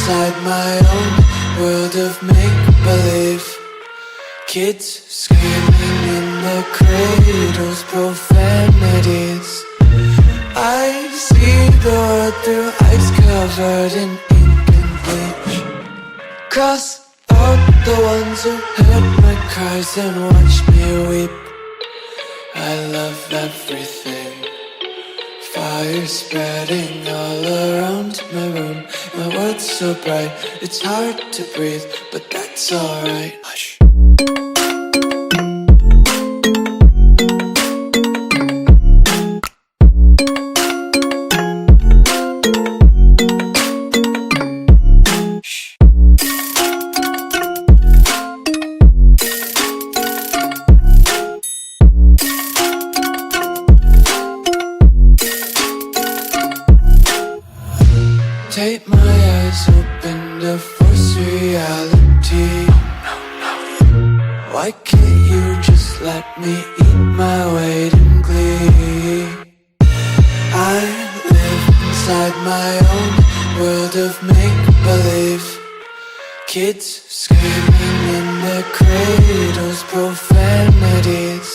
inside my own world of make-believe. Kids screaming in the cradles, profanities. I see the world through ice covered in ink and bleach. Cross out the ones who heard my cries and watched me weep. I love everything. Fire spreading all around my room. My world's so bright, it's hard to breathe, but that's alright. Hush. Take my eyes open to force reality. Why can't you just let me eat my weight in glee? I live inside my own world of make-believe. Kids screaming in their cradles, profanities.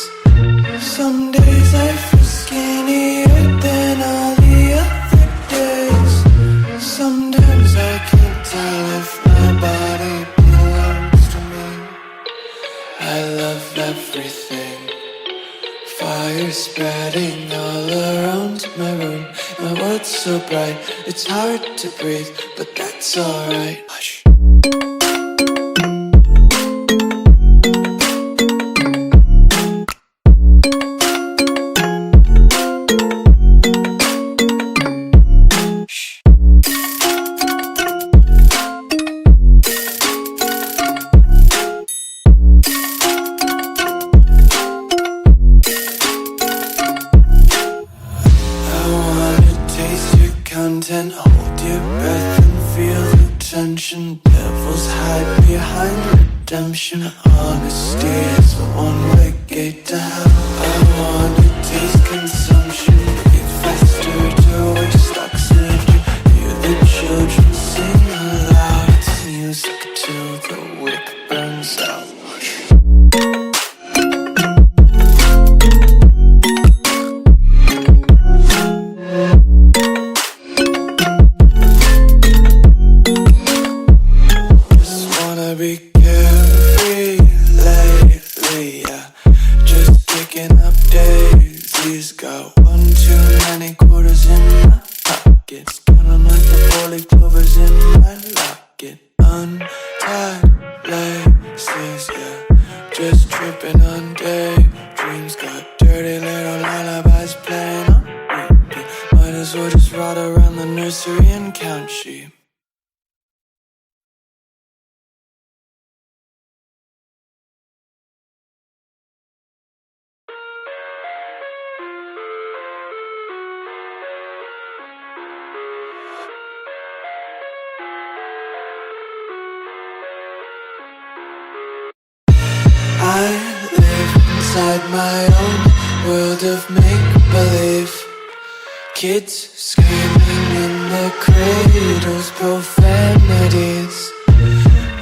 Some days I feel skinnier than all the other days. Sometimes I can't tell if my body belongs to me. I love everything. Fire spreading all around my room. My world's so bright, it's hard to breathe, but that's alright. Hush. Content, hold your breath and feel the tension. Devils hide behind redemption. Honesty is the one-way gate to hell. I wanna taste consumption, breathe faster to waste oxygen. Hear the children sing aloud. It's music till the wick burns out. Be carefree lately, yeah. Just picking up daisies. Got one too many quarters in my pockets. Counting like the 4-leaf clovers in my locket. Untied laces, yeah. Just tripping on daydreams. Got dirty little lullabies playing on repeat. Might as well just ride around the nursery and count sheep. I live inside my own world of make-believe. Kids screaming in their cradles, profanities.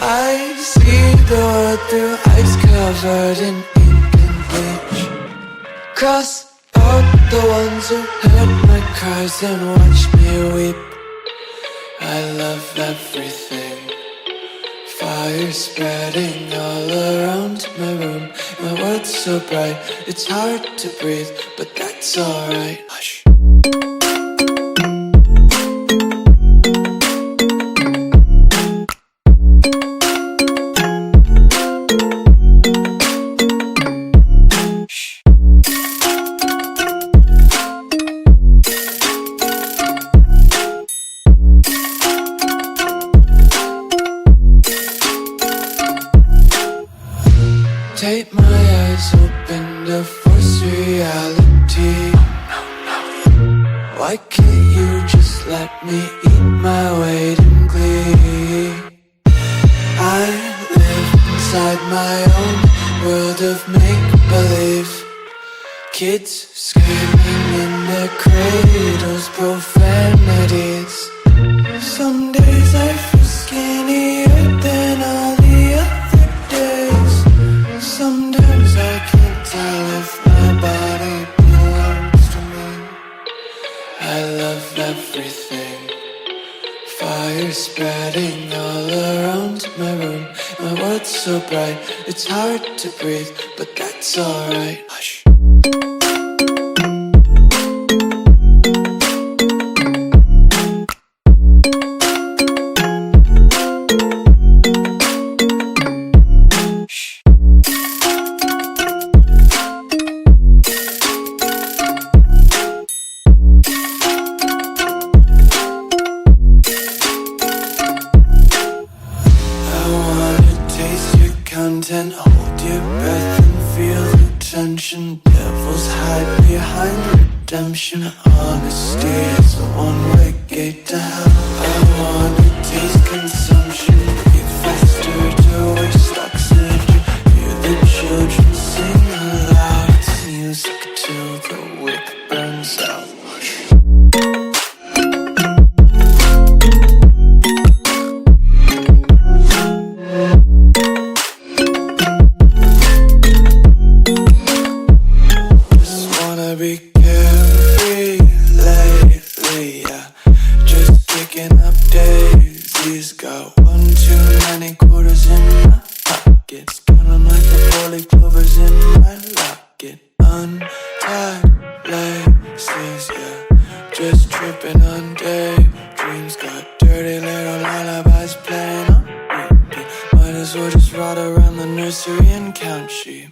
I see the world through ice covered in ink and bleach. Cross out the ones who heard my cries and watched me weep. I love everything. Fire spreading all around my room. My world's so bright, it's hard to breathe, but that's alright. Hush. Take my eyes open to force reality. Why can't you just let me eat my weight in glee? I live inside my own world of make-believe. Kids screaming in their cradles, profanities. Some days I feel spreading all around my room. My world's so bright, it's hard to breathe, but that's alright. Hush. Content, hold your breath and feel the tension. Devils hide behind redemption. Honesty is a one-way gate to hell. I wanna taste consumption, breathe faster to waste oxygen. Hear the children sing aloud. It's music till the wick burns out. Be carefree lately, yeah. Just picking up daisies. Got one too many quarters in my pockets. Count 'em like the four-leaf clovers in my locket. Untied laces, yeah. Just tripping on daydreams. Got dirty little lullabies playing on repeat. Might as well just ride around the nursery and count sheep.